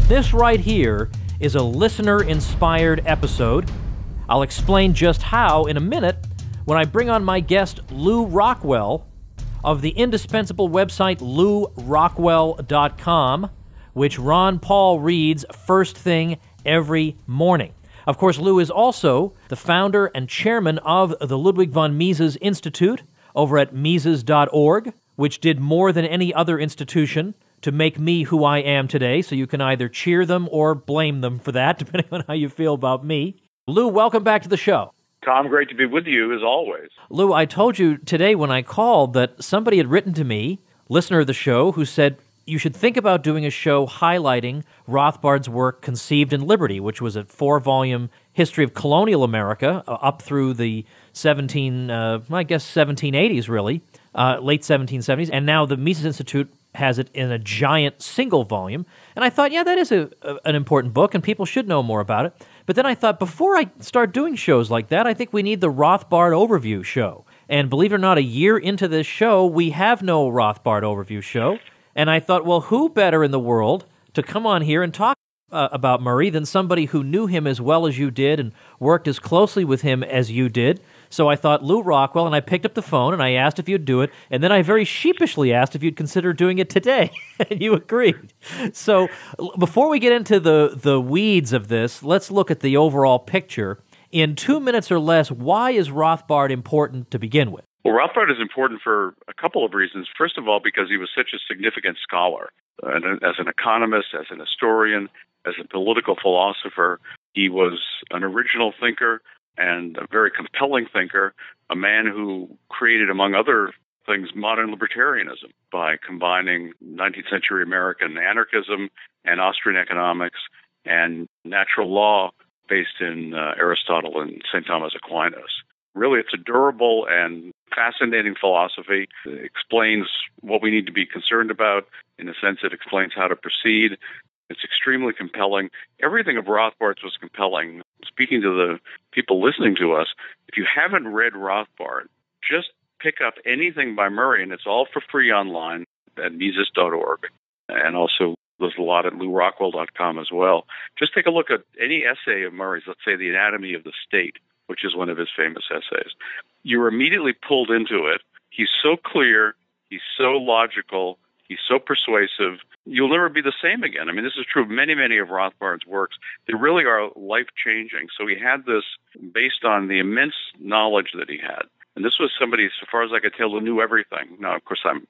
This right here is a listener-inspired episode. I'll explain just how in a minute when I bring on my guest, Lew Rockwell, of the indispensable website LewRockwell.com, which Ron Paul reads first thing every morning. Of course, Lew is also the founder and chairman of the Ludwig von Mises Institute over at Mises.org, which did more than any other institution to make me who I am today, so you can either cheer them or blame them for that, depending on how you feel about me. Lew, welcome back to the show. Tom, great to be with you, as always. Lew, I told you today when I called that somebody had written to me, listener of the show, who said you should think about doing a show highlighting Rothbard's work Conceived in Liberty, which was a 4-volume history of colonial America up through the 1780s, really, late 1770s, and now the Mises Institute has it in a giant single volume. And I thought, yeah, that is an important book, and people should know more about it. But then I thought, before I start doing shows like that, I think we need the Rothbard Overview show. And believe it or not, a year into this show, we have no Rothbard Overview show. And I thought, well, who better in the world to come on here and talk about Murray than somebody who knew him as well as you did and worked as closely with him as you did? So I thought Lew Rockwell, and I picked up the phone, and I asked if you'd do it, and then I very sheepishly asked if you'd consider doing it today, and you agreed. So before we get into the weeds of this, let's look at the overall picture. In 2 minutes or less, why is Rothbard important to begin with? Well, Rothbard is important for a couple of reasons. First of all, because he was such a significant scholar. As an economist, as an historian, as a political philosopher, he was an original thinker and a very compelling thinker, a man who created, among other things, modern libertarianism by combining 19th century American anarchism and Austrian economics and natural law based in Aristotle and St. Thomas Aquinas. Really, it's a durable and fascinating philosophy. It explains what we need to be concerned about. In a sense, it explains how to proceed. It's extremely compelling. Everything of Rothbard's was compelling. Speaking to the people listening to us, if you haven't read Rothbard, just pick up anything by Murray, and it's all for free online at Mises.org. And also, there's a lot at LewRockwell.com as well. Just take a look at any essay of Murray's, let's say The Anatomy of the State, which is one of his famous essays. You're immediately pulled into it. He's so clear. He's so logical. He's so persuasive. You'll never be the same again. I mean, this is true of many, many of Rothbard's works. They really are life-changing. So he had this based on the immense knowledge that he had. And this was somebody, so far as I could tell, who knew everything. Now, of course, I'm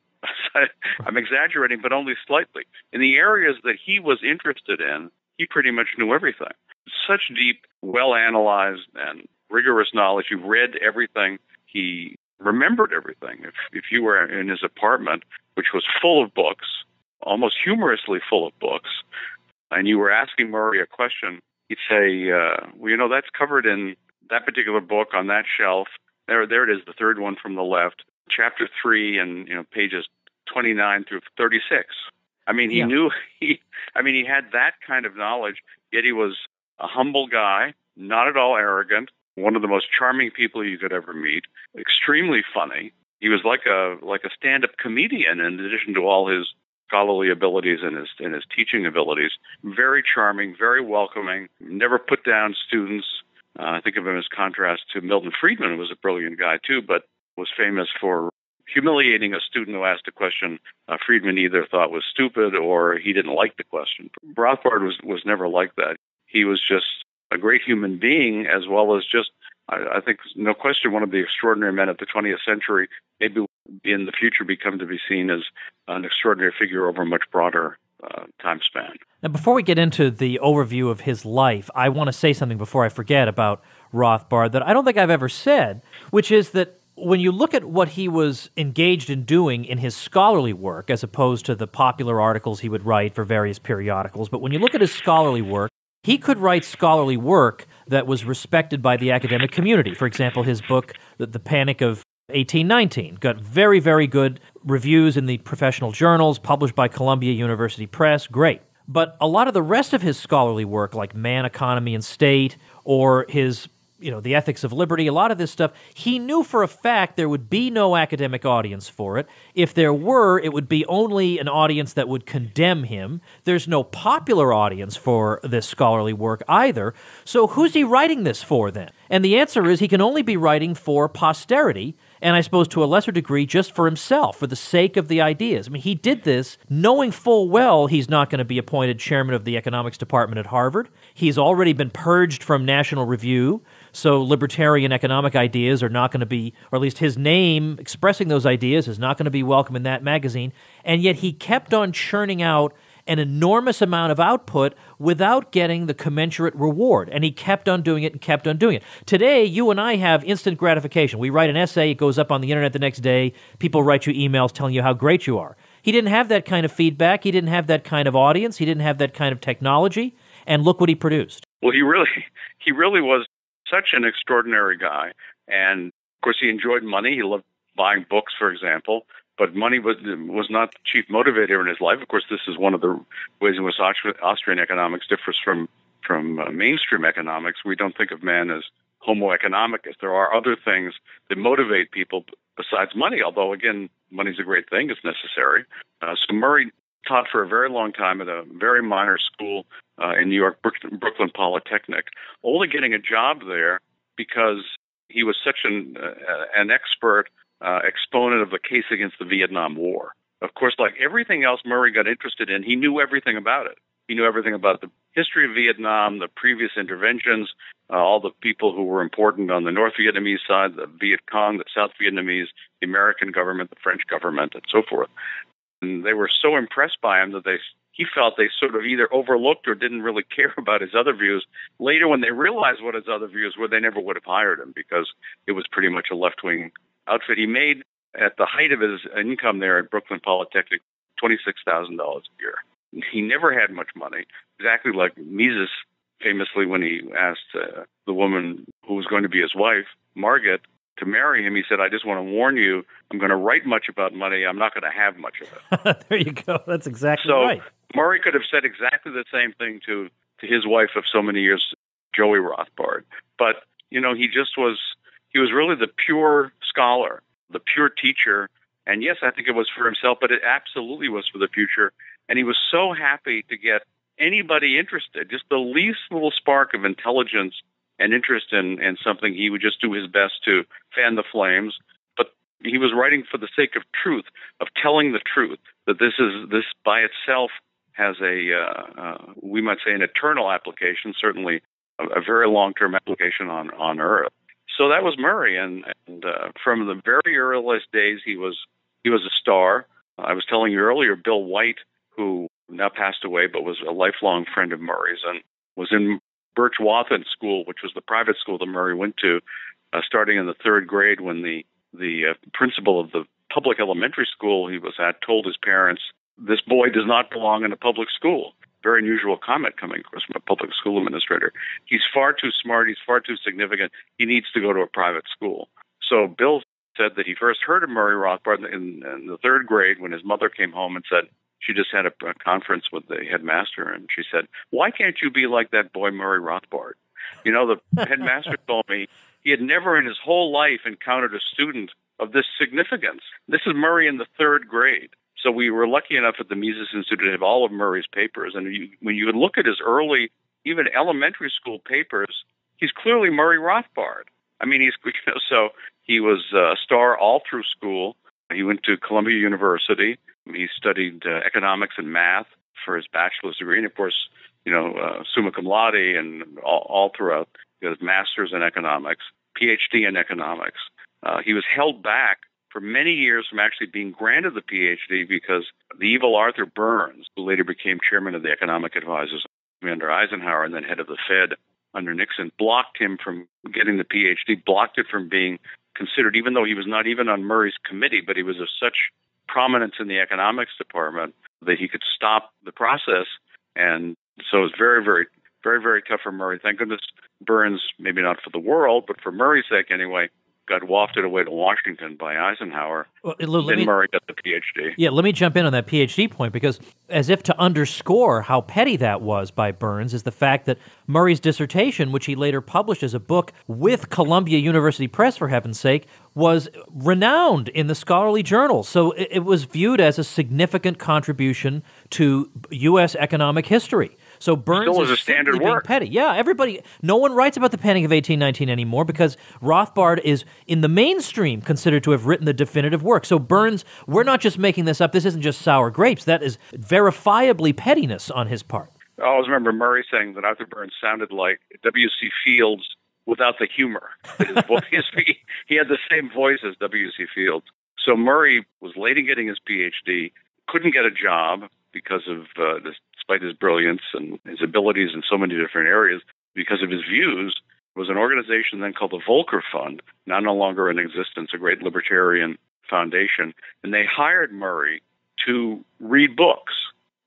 exaggerating, but only slightly. In the areas that he was interested in, he pretty much knew everything. Such deep, well-analyzed, and rigorous knowledge. He read everything. He remembered everything. If you were in his apartment, which was full of books, almost humorously full of books, and you were asking Murray a question, he'd say, well, you know, that's covered in that particular book on that shelf. There it is, the third one from the left, chapter 3, and pages 29 through 36. I mean, he knew he had that kind of knowledge. Yet he was a humble guy, not at all arrogant. One of the most charming people you could ever meet. Extremely funny. He was like a stand-up comedian in addition to all his scholarly abilities and his teaching abilities. Very charming, very welcoming. Never put down students. I think of him as contrast to Milton Friedman, who was a brilliant guy too, but was famous for humiliating a student who asked a question Friedman either thought was stupid or he didn't like the question. Rothbard was never like that. He was just a great human being, as well as just, I think, no question, one of the extraordinary men of the 20th century, maybe in the future become to be seen as an extraordinary figure over a much broader time span. Now, before we get into the overview of his life, I want to say something before I forget about Rothbard that I don't think I've ever said, which is that when you look at what he was engaged in doing in his scholarly work, as opposed to the popular articles he would write for various periodicals, but when you look at his scholarly work, he could write scholarly work that was respected by the academic community. For example, his book, The Panic of 1819, got very, very good reviews in the professional journals, published by Columbia University Press. Great. But a lot of the rest of his scholarly work, like Man, Economy, and State, or his The Ethics of Liberty, a lot of this stuff. He knew for a fact there would be no academic audience for it. If there were, it would be only an audience that would condemn him. There's no popular audience for this scholarly work either. So who's he writing this for then? And the answer is he can only be writing for posterity, and I suppose to a lesser degree just for himself, for the sake of the ideas. I mean, he did this knowing full well he's not going to be appointed chairman of the economics department at Harvard. He's already been purged from National Review, so libertarian economic ideas are not going to be, or at least his name expressing those ideas is not going to be welcome in that magazine. And yet he kept on churning out an enormous amount of output without getting the commensurate reward. And he kept on doing it and kept on doing it. Today, you and I have instant gratification. We write an essay, it goes up on the internet the next day. People write you emails telling you how great you are. He didn't have that kind of feedback. He didn't have that kind of audience. He didn't have that kind of technology. And look what he produced. Well, he really was such an extraordinary guy. And, of course, he enjoyed money. He loved buying books, for example. But money was not the chief motivator in his life. Of course, this is one of the ways in which Austrian economics differs from mainstream economics. We don't think of man as homo economicus. There are other things that motivate people besides money, although, again, money's a great thing. It's necessary. So Murray taught for a very long time at a very minor school in New York, Brooklyn Polytechnic, only getting a job there because he was such an expert exponent of the case against the Vietnam War. Of course, like everything else Murray got interested in, he knew everything about it. He knew everything about the history of Vietnam, the previous interventions, all the people who were important on the North Vietnamese side, the Viet Cong, the South Vietnamese, the American government, the French government, and so forth. And they were so impressed by him that he felt they sort of either overlooked or didn't really care about his other views. Later, when they realized what his other views were, they never would have hired him because it was pretty much a left-wing outfit. He made, at the height of his income there at Brooklyn Polytechnic, $26,000 a year. He never had much money, exactly like Mises famously when he asked the woman who was going to be his wife, Margaret, to marry him. He said, I just want to warn you, I'm going to write much about money. I'm not going to have much of it. There you go. That's exactly right. Murray could have said exactly the same thing to his wife of so many years, Joey Rothbard. But, he was really the pure scholar, the pure teacher. And yes, I think it was for himself, but it absolutely was for the future. And he was so happy to get anybody interested, just the least little spark of intelligence and interest in something. He would just do his best to fan the flames. But he was writing for the sake of truth, of telling the truth, that this by itself has we might say, an eternal application, certainly a very long-term application on Earth. So that was Murray, and from the very earliest days, he was a star. I was telling you earlier, Bill White, who now passed away, but was a lifelong friend of Murray's, and was in Birch Wathen School, which was the private school that Murray went to, starting in the third grade, when the principal of the public elementary school he was at told his parents, "This boy does not belong in a public school." Very unusual comment coming, of course, from a public school administrator. He's far too smart. He's far too significant. He needs to go to a private school. So Bill said that he first heard of Murray Rothbard in the third grade when his mother came home and said she just had a conference with the headmaster, and she said, "Why can't you be like that boy Murray Rothbard?" The headmaster told me he had never in his whole life encountered a student of this significance. This is Murray in the third grade. So we were lucky enough at the Mises Institute to have all of Murray's papers. And when you look at his early, even elementary school papers, he's clearly Murray Rothbard. I mean, so he was a star all through school. He went to Columbia University. He studied economics and math for his bachelor's degree. And of course, summa cum laude and all throughout. He has master's in economics, PhD in economics. He was held back for many years from actually being granted the PhD because the evil Arthur Burns, who later became chairman of the economic advisors under Eisenhower and then head of the Fed under Nixon, blocked him from getting the PhD, blocked it from being considered, even though he was not even on Murray's committee, but he was of such prominence in the economics department that he could stop the process. And so it was very, very, very, very tough for Murray. Thank goodness Burns, maybe not for the world, but for Murray's sake anyway, got wafted away to Washington by Eisenhower. Well, Then Murray got the PhD. Yeah, let me jump in on that PhD point, because as if to underscore how petty that was by Burns is the fact that Murray's dissertation, which he later published as a book with Columbia University Press, for heaven's sake, was renowned in the scholarly journals. So it was viewed as a significant contribution to U.S. economic history. So Burns still is a is standard simply being work. petty. Yeah, no one writes about the penning of 1819 anymore because Rothbard is, in the mainstream, considered to have written the definitive work. So Burns, we're not just making this up. This isn't just sour grapes. That is verifiably pettiness on his part. I always remember Murray saying that Arthur Burns sounded like W.C. Fields without the humor. His voice, he had the same voice as W.C. Fields. So Murray was late in getting his PhD, couldn't get a job because of despite his brilliance and his abilities in so many different areas, because of his views. There was an organization then called the Volcker Fund, now no longer in existence, a great libertarian foundation, and they hired Murray to read books,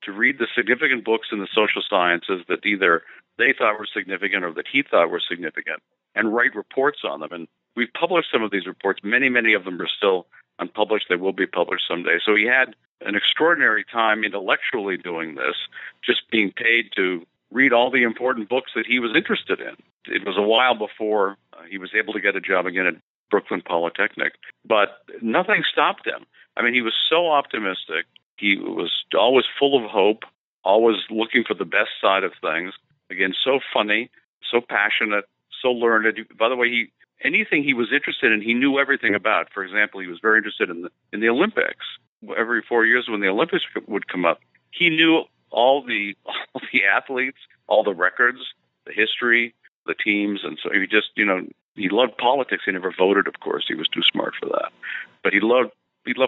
to read the significant books in the social sciences that either they thought were significant or that he thought were significant, and write reports on them. And we've published some of these reports. Many of them are still unpublished. They will be published someday. So he had an extraordinary time intellectually doing this, just being paid to read all the important books that he was interested in. It was a while before he was able to get a job again at Brooklyn Polytechnic, but nothing stopped him. I mean, he was so optimistic. He was always full of hope, always looking for the best side of things. Again, so funny, so passionate, so learned. By the way, anything he was interested in, he knew everything about. For example, he was very interested in the Olympics. Every 4 years when the Olympics would come up, he knew all the athletes, all the records, the history, the teams, and so he just, he loved politics. He never voted, of course. He was too smart for that. But he loved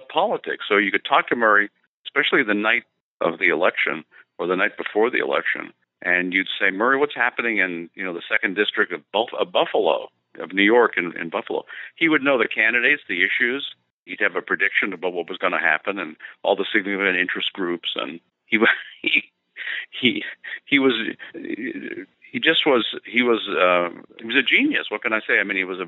politics. So you could talk to Murray, especially the night of the election or the night before the election, and you'd say, Murray, what's happening in the second district of Buffalo, of New York in Buffalo? He would know the candidates, the issues. He'd have a prediction about what was going to happen and all the significant interest groups. And he was a genius. What can I say? I mean, he was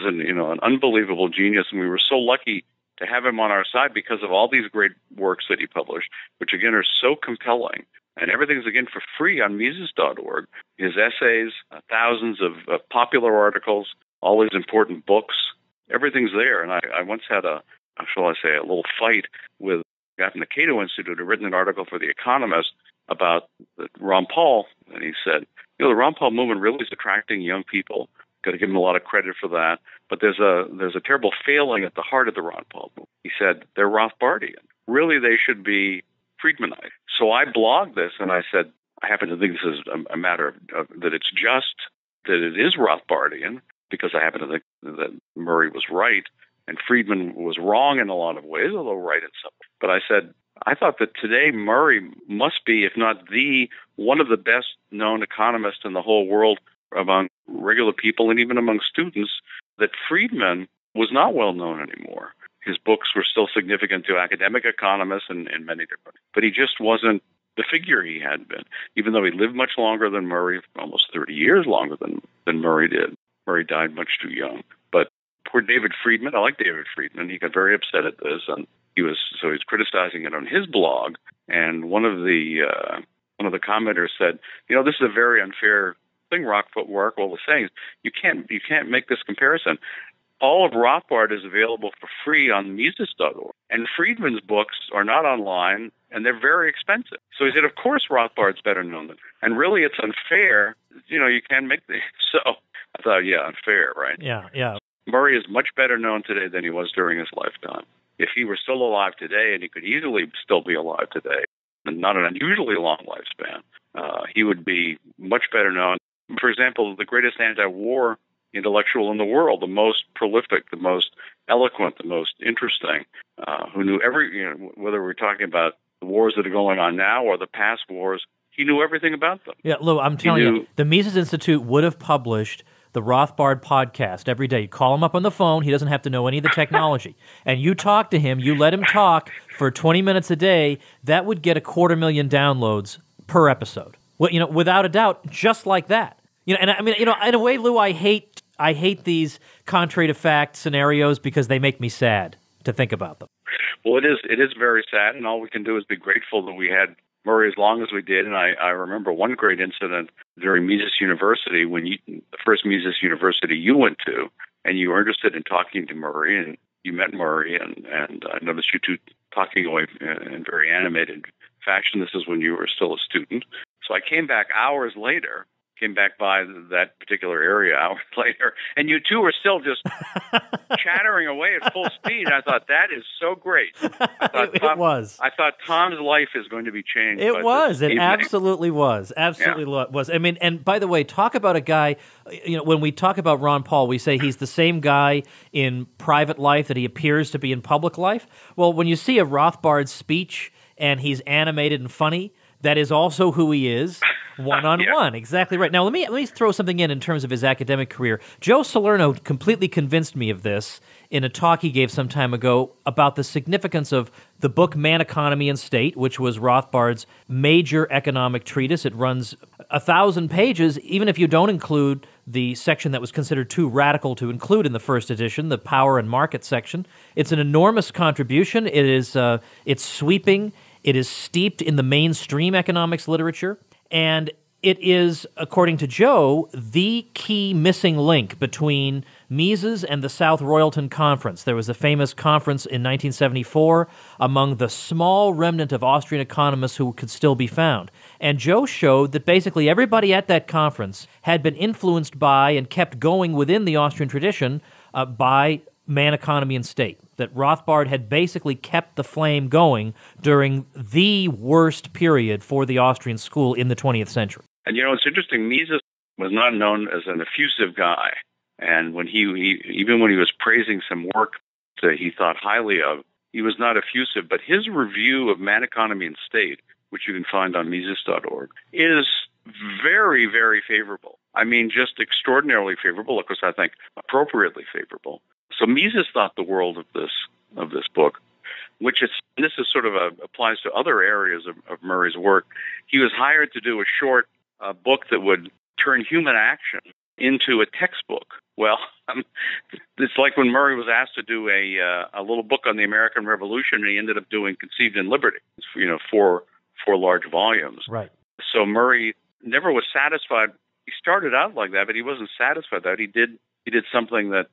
an unbelievable genius, and we were so lucky to have him on our side because of all these great works that he published, which again are so compelling. And everything's again for free on Mises.org. His essays, thousands of popular articles, all his important books, everything's there. And I once had a little fight with a guy from the Cato Institute who had written an article for The Economist about Ron Paul, and he said, the Ron Paul movement really is attracting young people. Got to give him a lot of credit for that. But there's a terrible failing at the heart of the Ron Paul movement. He said they're Rothbardian. Really, they should be Friedmanite. So I blogged this, and I said, I happen to think this is a matter of that it's just that it is Rothbardian, because I happen to think that Murray was right and Friedman was wrong in a lot of ways, although right in some. But I said, I thought that today Murray must be, if not one of the best known economists in the whole world among regular people and even among students, that Friedman was not well known anymore. His books were still significant to academic economists and many different, but he just wasn't the figure he had been, even though he lived much longer than Murray, almost 30 years longer than Murray did. Murray died much too young. But poor David Friedman, I like David Friedman. He got very upset at this, and he's criticizing it on his blog. And one of the commenters said, this is a very unfair thing Rockwell was saying. You can't make this comparison. All of Rothbard is available for free on Mises.org. And Friedman's books are not online, and they're very expensive. So he said, of course Rothbard's better known than. And really it's unfair. You can't make the. So I thought, yeah, unfair, right? Yeah. Murray is much better known today than he was during his lifetime. If he were still alive today, and he could easily still be alive today, and not an unusually long lifespan, he would be much better known. For example, the greatest anti-war intellectual in the world, the most prolific, the most eloquent, the most interesting, who knew whether we're talking about the wars that are going on now or the past wars, he knew everything about them. Yeah, Lew, I'm telling you, the Mises Institute would have published the Rothbard podcast every day. You call him up on the phone. He doesn't have to know any of the technology. And you talk to him. You let him talk for 20 minutes a day. That would get 250,000 downloads per episode. Well, without a doubt, just like that. And I mean, in a way, Lew, I hate I hate these contrary to fact scenarios because they make me sad to think about them. Well, it is very sad, and all we can do is be grateful that we had Murray as long as we did. And I remember one great incident during Mises University, when the first Mises University you went to, and you were interested in talking to Murray, and you met Murray, and I noticed you two talking away in very animated fashion. This is when you were still a student. So I came back hours later, by that particular area hours later, and you two were still just chattering away at full speed. I thought, that is so great. It was. I thought Tom's life is going to be changed. It was. It absolutely was. Yeah. Was. I mean, and by the way, talk about a guy, when we talk about Ron Paul, we say he's the same guy in private life that he appears to be in public life. Well, when you see a Rothbard speech and he's animated and funny, that is also who he is, one-on-one. Yeah. Exactly right. Now, let me throw something in terms of his academic career. Joe Salerno completely convinced me of this in a talk he gave some time ago about the significance of the book Man, Economy, and State, which was Rothbard's major economic treatise. It runs 1,000 pages, even if you don't include the section that was considered too radical to include in the first edition, the power and market section. It's an enormous contribution. It's sweeping. It is steeped in the mainstream economics literature, and it is, according to Joe, the key missing link between Mises and the South Royalton Conference. There was a famous conference in 1974 among the small remnant of Austrian economists who could still be found. And Joe showed that basically everybody at that conference had been influenced by and kept going within the Austrian tradition by Man, Economy, and State. That Rothbard had basically kept the flame going during the worst period for the Austrian school in the 20th century. And it's interesting, Mises was not known as an effusive guy. And when even when he was praising some work that he thought highly of, he was not effusive. But his review of Man, Economy, and State, which you can find on Mises.org, is very, very favorable. I mean, just extraordinarily favorable. Of course, I think appropriately favorable. So Mises thought the world of this book, this is sort of applies to other areas of Murray's work. He was hired to do a short book that would turn human action into a textbook. Well, it's like when Murray was asked to do a little book on the American Revolution, and he ended up doing Conceived in Liberty, four large volumes. Right. So Murray never was satisfied. He started out like that, but he wasn't satisfied with that. He did something that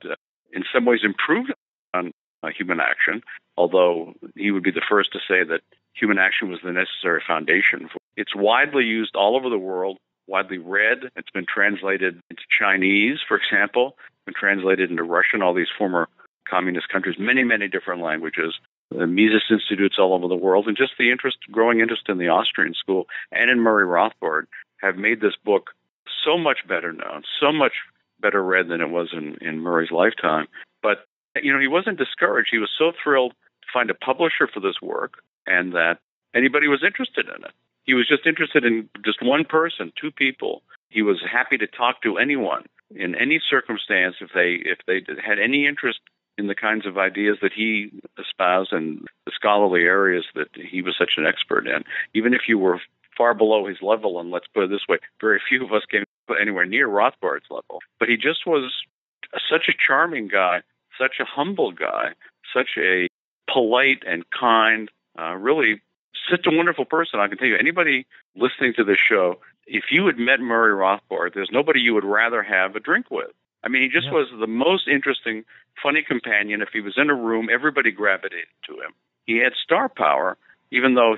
in some ways improved on human action, although he would be the first to say that human action was the necessary foundation. It's widely used all over the world, widely read. It's been translated into Chinese, for example, been translated into Russian, all these former communist countries, many, many different languages. The Mises Institutes all over the world, and just the growing interest in the Austrian school and in Murray Rothbard have made this book so much better known, so much better read than it was in Murray's lifetime. But, he wasn't discouraged. He was so thrilled to find a publisher for this work and that anybody was interested in it. He was just interested in just one person, two people. He was happy to talk to anyone in any circumstance if they had any interest in the kinds of ideas that he espoused and the scholarly areas that he was such an expert in. Even if you were far below his level, and let's put it this way, very few of us came anywhere near Rothbard's level. But he just was such a charming guy, such a humble guy, such a polite and kind, really such a wonderful person. I can tell you, anybody listening to this show, if you had met Murray Rothbard, there's nobody you would rather have a drink with. I mean, he just was the most interesting, funny companion. If he was in a room, everybody gravitated to him. He had star power, even though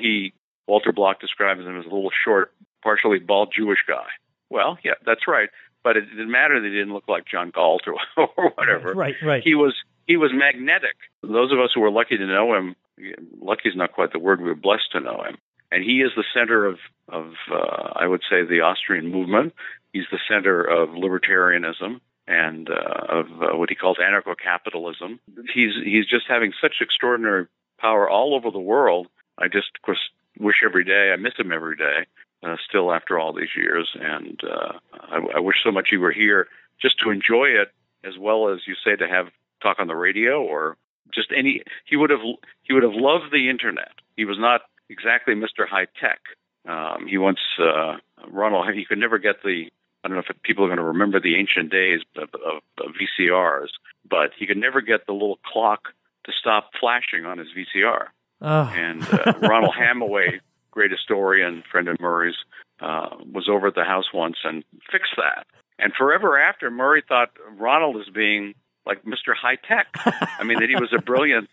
Walter Block describes him as a little short, partially bald Jewish guy. Well, yeah, that's right. But it didn't matter that he didn't look like John Galt or whatever. Right. He was magnetic. Those of us who were lucky to know him, lucky is not quite the word, we were blessed to know him. And he is the center of I would say, the Austrian movement. He's the center of libertarianism and of what he calls anarcho-capitalism. He's just having such extraordinary power all over the world. I just, of course, wish every day, I miss him every day, still after all these years. And I wish so much he were here just to enjoy it, as well as, you say, to have talk on the radio or just he would have loved the internet. He was not exactly Mr. High Tech. He once, Ronald, he could never get the I don't know if people are going to remember the ancient days of VCRs, but he could never get the little clock to stop flashing on his VCR. Oh. And Ronald Hammaway, great historian, friend of Murray's, was over at the house once and fixed that. And forever after, Murray thought Ronald was being like Mr. High Tech. I mean, that he was a brilliant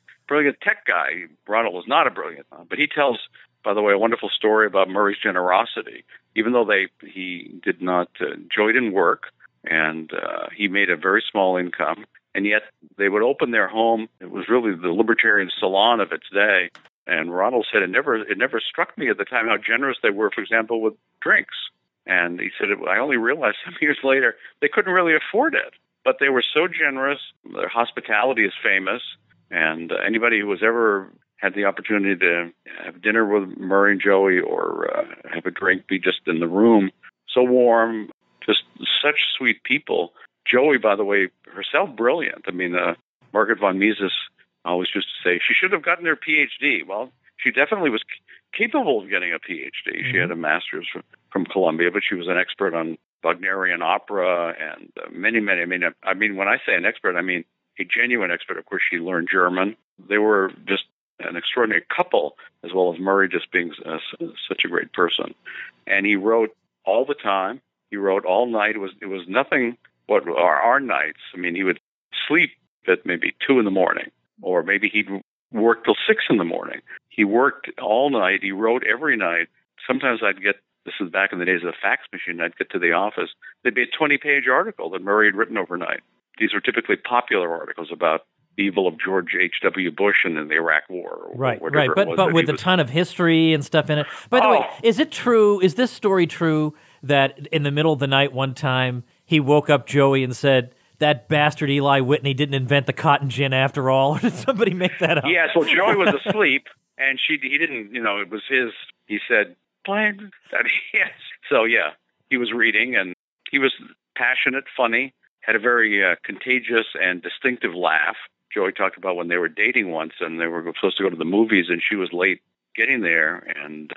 tech guy. Ronald was not a brilliant, but he tells, by the way, a wonderful story about Murray's generosity. Even though he did not, Joey didn't work, and he made a very small income, and yet they would open their home. It was really the libertarian salon of its day. And Ronald said, it never struck me at the time how generous they were, for example, with drinks. And he said, I only realized some years later they couldn't really afford it. But they were so generous. Their hospitality is famous. And anybody who has ever had the opportunity to have dinner with Murray and Joey or have a drink, be just in the room, so warm, just such sweet people. Joey, by the way, herself brilliant. I mean, Margaret von Mises always used to say she should have gotten her PhD. Well, she definitely was capable of getting a PhD. Mm-hmm. She had a master's from Columbia, but she was an expert on Wagnerian opera and many. I mean, when I say an expert, I mean a genuine expert. Of course, she learned German. They were just an extraordinary couple, as well as Murray just being such a great person. And he wrote all the time. He wrote all night. It was nothing but our nights. I mean, he would sleep at maybe 2 in the morning, or maybe he'd work till 6 in the morning. He worked all night. He wrote every night. Sometimes this is back in the days of the fax machine, I'd get to the office. There'd be a 20-page article that Murray had written overnight. These were typically popular articles about the evil of George H.W. Bush and the Iraq War. Or right. But with a ton of history and stuff in it. By the way, is it true, is this story true that in the middle of the night one time he woke up Joey and said, that bastard Eli Whitney didn't invent the cotton gin after all? Or did somebody make that up? Yes, well, Joey was asleep, and he didn't, it was his, he said, plain that yes. So, yeah, he was reading, and he was passionate, funny, had a very contagious and distinctive laugh. Joey talked about when they were dating once, and they were supposed to go to the movies, and she was late getting there, and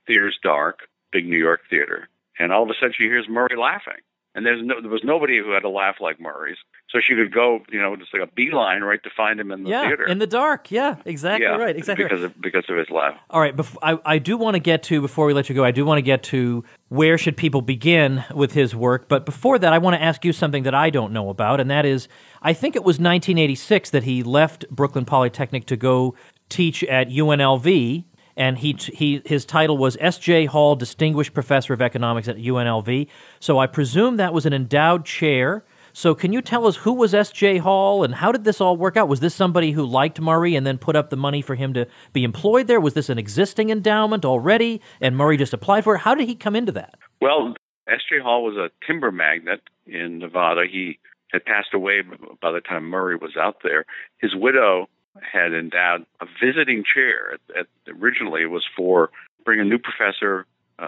theater's dark, big New York theater. And all of a sudden, she hears Murray laughing. And there was nobody who had a laugh like Murray's. So she could go, just like a beeline right to find him in the theater. In the dark. Yeah, exactly right. Exactly because of his laugh. All right, I do want to get to, before we let you go, I do want to get to where should people begin with his work. But before that, I want to ask you something that I don't know about, and that is, I think it was 1986 that he left Brooklyn Polytechnic to go teach at UNLV. And his title was S.J. Hall, Distinguished Professor of Economics at UNLV. So I presume that was an endowed chair. So can you tell us who was S.J. Hall and how did this all work out? Was this somebody who liked Murray and then put up the money for him to be employed there? Was this an existing endowment already and Murray just applied for it? How did he come into that? Well, S.J. Hall was a timber magnate in Nevada. He had passed away by the time Murray was out there. His widow had endowed a visiting chair. Originally, it was for bring a new professor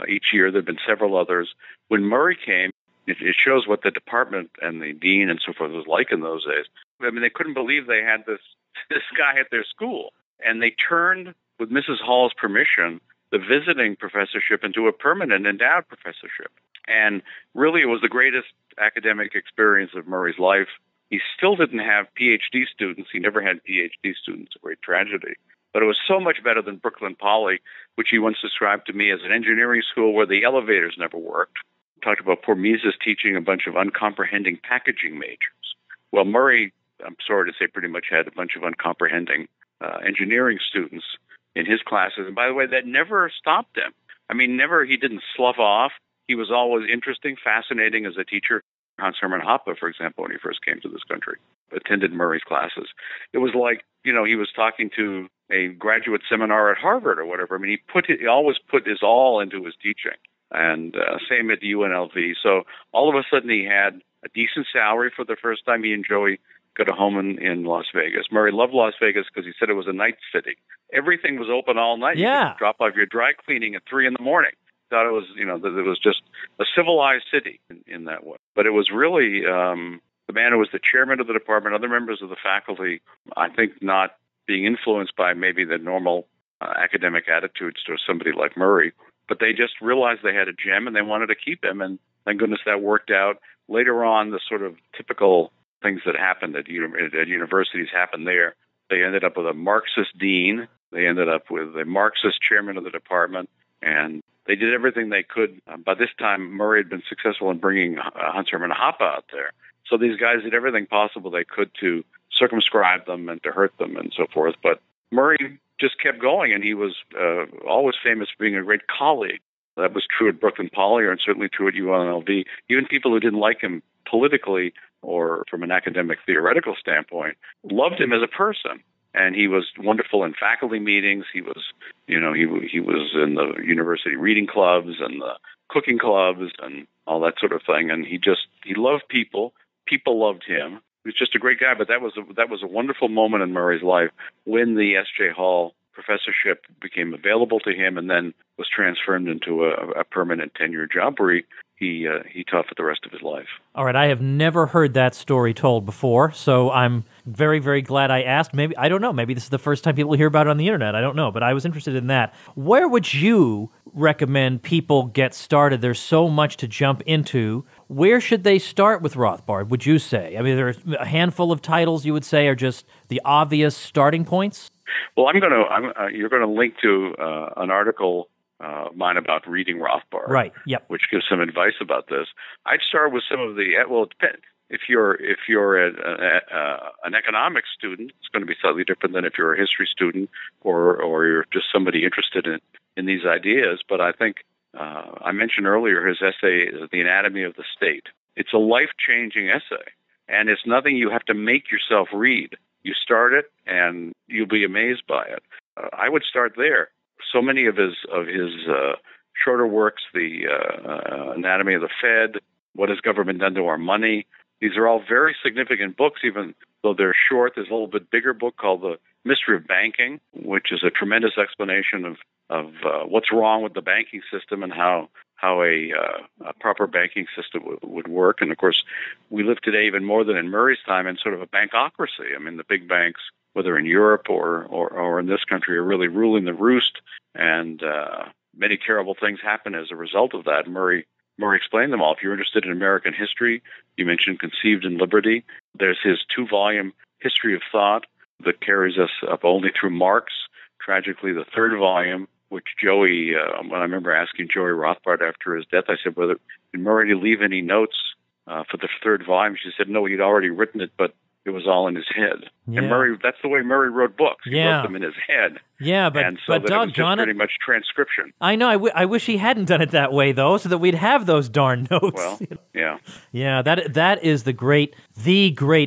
each year. There had been several others. When Murray came, it shows what the department and the dean and so forth was like in those days. I mean, they couldn't believe they had this guy at their school. And they turned, with Mrs. Hall's permission, the visiting professorship into a permanent endowed professorship. And really, it was the greatest academic experience of Murray's life. He still didn't have PhD students. He never had PhD students, a great tragedy. But it was so much better than Brooklyn Poly, which he once described to me as an engineering school where the elevators never worked. Talked about poor Mises teaching a bunch of uncomprehending packaging majors. Well, Murray, I'm sorry to say, pretty much had a bunch of uncomprehending engineering students in his classes. And by the way, that never stopped him. I mean, he didn't slough off. He was always interesting, fascinating as a teacher. Hans Hermann Hoppe, for example, when he first came to this country, attended Murray's classes. It was like, he was talking to a graduate seminar at Harvard or whatever. I mean, he always put his all into his teaching, and same at UNLV. So all of a sudden he had a decent salary for the first time. He and Joey got a home in Las Vegas. Murray loved Las Vegas because he said it was a night city. Everything was open all night. Yeah. You could drop off your dry cleaning at 3 in the morning. Thought it was, that it was just a civilized city in that way. But it was really the man who was the chairman of the department, other members of the faculty, I think not being influenced by maybe the normal academic attitudes to somebody like Murray, but they just realized they had a gem and they wanted to keep him. And Thank goodness that worked out. Later on, the sort of typical things that happened at universities happened there. They ended up with a Marxist dean. They ended up with a Marxist chairman of the department, and they did everything they could. By this time, Murray had been successful in bringing Hunter and Hoppe out there. So these guys did everything possible they could to circumscribe them and to hurt them and so forth. But Murray just kept going, and he was always famous for being a great colleague. That was true at Brooklyn Poly, and certainly true at UNLV. Even people who didn't like him politically or from an academic theoretical standpoint loved him as a person. And he was wonderful in faculty meetings. He was, he was in the university reading clubs and the cooking clubs and all that sort of thing. And he loved people. People loved him. He was just a great guy. But that was a wonderful moment in Murray's life when the S.J. Hall professorship became available to him, and then was transformed into a permanent tenure job where he taught for the rest of his life. All right, I have never heard that story told before, so I'm very, very glad I asked. Maybe, I don't know, maybe this is the first time people hear about it on the internet. I don't know, but I was interested in that. Where would you recommend people get started? There's so much to jump into. Where should they start with Rothbard, would you say? I mean, there are a handful of titles you would say are just the obvious starting points? Well, you're going to link to an article mine about reading Rothbard, right? Yep. Which gives some advice about this. I'd start with some of the it depends. If you're an economics student, it's going to be slightly different than if you're a history student or you're just somebody interested in these ideas. But I think I mentioned earlier his essay, The Anatomy of the State. It's a life-changing essay, and it's nothing you have to make yourself read. You start it, and you'll be amazed by it. I would start there. So many of his shorter works, the Anatomy of the Fed, What Has Government Done to Our Money? These are all very significant books, even though they're short. There's a little bit bigger book called The Mystery of Banking, which is a tremendous explanation of what's wrong with the banking system and how a proper banking system would work. And, of course, we live today even more than in Murray's time in sort of a bankocracy. I mean, the big banks, whether in Europe or in this country, are really ruling the roost, and many terrible things happen as a result of that. Murray explained them all. If you're interested in American history, you mentioned Conceived in Liberty. There's his 2-volume History of Thought that carries us up only through Marx. Tragically, the 3rd volume, which Joey, when I remember asking Joey Rothbard after his death, I said, did Murray leave any notes for the 3rd volume? She said, no, he'd already written it, but it was all in his head. Yeah. And that's the way Murray wrote books. He wrote them in his head. Yeah, but and so that it was just pretty much transcription. I know. I wish he hadn't done it that way, though, so that we'd have those darn notes. Well, yeah. Yeah, that is the great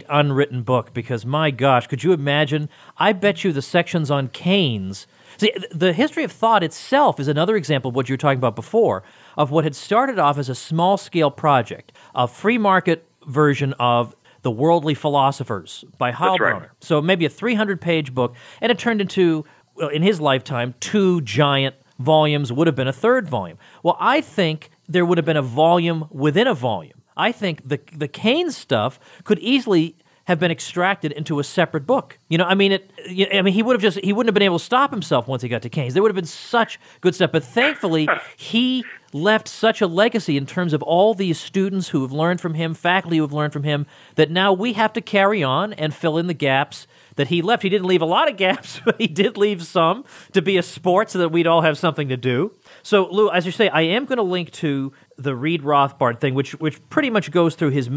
unwritten book, because, my gosh, could you imagine? I bet you the sections on Keynes. See, the History of Thought itself is another example of what you were talking about before, of what had started off as a small-scale project, a free market version of The Worldly Philosophers by Heilbronner. Right. So maybe a 300-page book, and it turned into, in his lifetime, 2 giant volumes, would have been a 3rd volume. Well, I think there would have been a volume within a volume. I think the Keynes stuff could easily have been extracted into a separate book. He wouldn't have been able to stop himself once he got to Keynes. There would have been such good stuff. But thankfully, he left such a legacy in terms of all these students who have learned from him, faculty who have learned from him, that now we have to carry on and fill in the gaps that he left. He didn't leave a lot of gaps, but he did leave some to be a sport so that we'd all have something to do. So, Lew, as you say, I am going to link to the Read Rothbard thing, which pretty much goes through his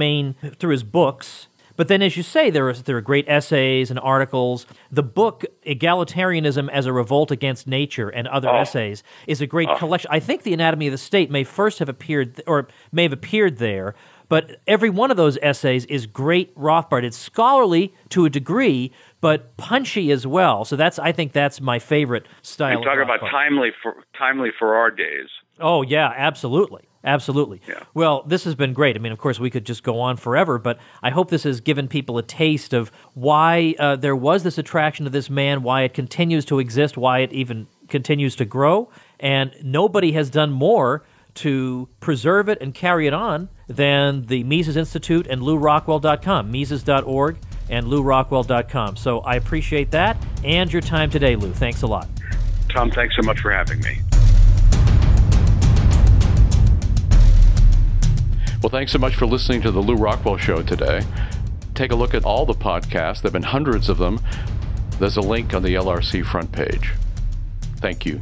books. But then, as you say, there are great essays and articles. The book, Egalitarianism as a Revolt Against Nature and Other Essays, is a great collection. I think The Anatomy of the State may have appeared there, but every one of those essays is great Rothbard. It's scholarly to a degree, but punchy as well. So I think that's my favorite style. You talk about timely for our days. Oh, yeah, absolutely. Absolutely. Yeah. Well, this has been great. I mean, of course, we could just go on forever, but I hope this has given people a taste of why there was this attraction to this man, why it continues to exist, why it even continues to grow, and nobody has done more to preserve it and carry it on than the Mises Institute and LewRockwell.com, Mises.org and LewRockwell.com. So I appreciate that and your time today, Lew. Thanks a lot. Tom, thanks so much for having me. Well, thanks so much for listening to the Lew Rockwell Show today. Take a look at all the podcasts. There have been hundreds of them. There's a link on the LRC front page. Thank you.